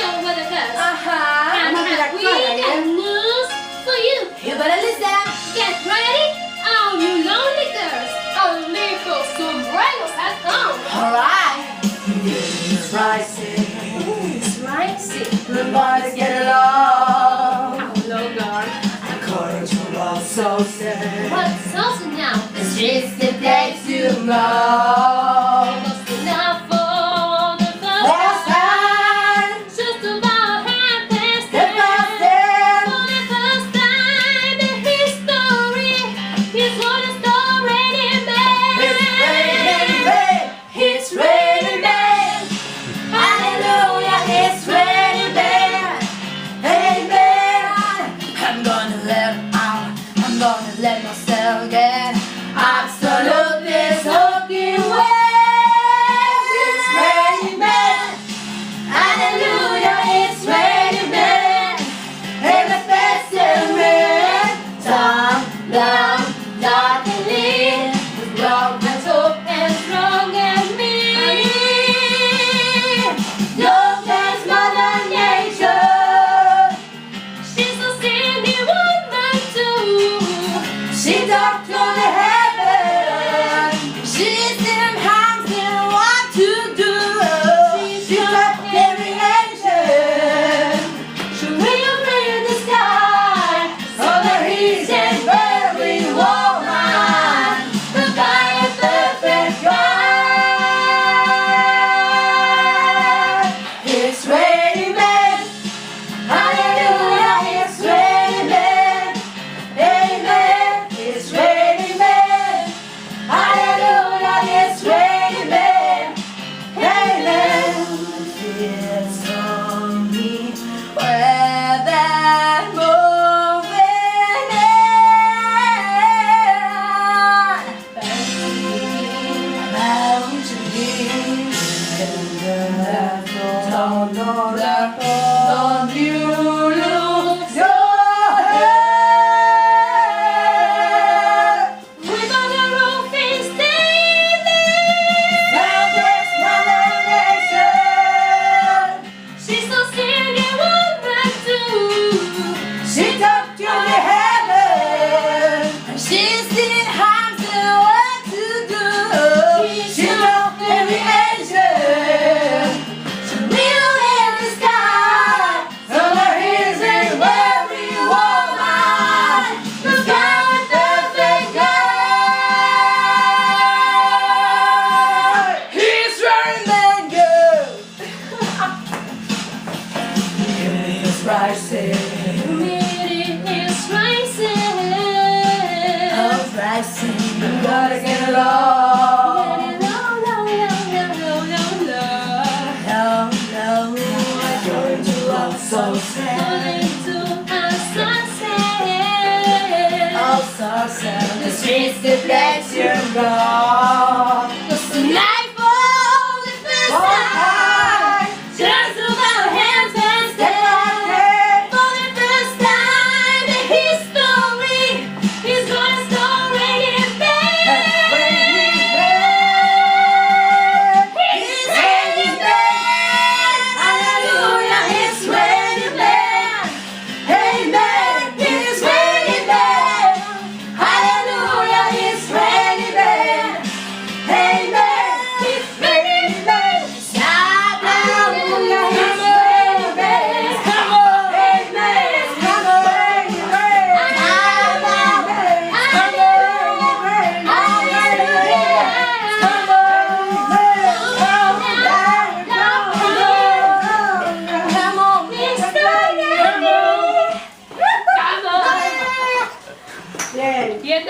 over the coast. Ajá. And we got news for you. You better listen. Get ready, all you lonely girls. Our little sombreros have come. Alright. It's rising. It's rising. The boys get along. Hello, girl. According to love, so sad. What's also now? It's just the place to go. Just enough for the first First time. time. Just about half past The first time. For the first time in history, here's what it's already made. It's raining men. Hallelujah, it's raining men. Amen. I'm gonna let myself get absolutely soaking wet. It's raining men. Hallelujah, it's raining men. And the best in me. Down, down, darkly. With love and hope And strong as me. Love is Mother Nature. She's a singing woman too. She talked to the heaven. She's in hands in what to do. She taught every angel. She will bring the sky. So that he's a very woman. The guy is perfect God. It's raining men. Hallelujah, it's raining men. Amen. It's raining men. Hallelujah, it's raining men. Amen. It's on me where that moving in. Bound to be. Don't you lose your head. We're gonna roll things steady. Love is Mother Nature. She's a singing woman too. She talked to the heaven. And she's in hands and what to do. She knows every angel. She will in the sky. So there is a very woman. The God, perfect God. He's raining good. It's rising. It is rising. Oh, rising. You gotta get along. No, no, I'm going to love so sad. Oh, so sad. The streets, the place you go. Cause tonight for the first time, just about hands and step. For the first time in history, He's gonna start raining it's raining men. It's raining men. Hallelujah, it's raining men. Amen. It's raining men. Hallelujah, it's raining men. Amen. It's raining men. Shout hallelujah, it's raining men. Come on. Amen. Come on. Raining men. Amen. Come on. Raining men. Hallelujah. Come on. Come on. Come on. Yay. Y este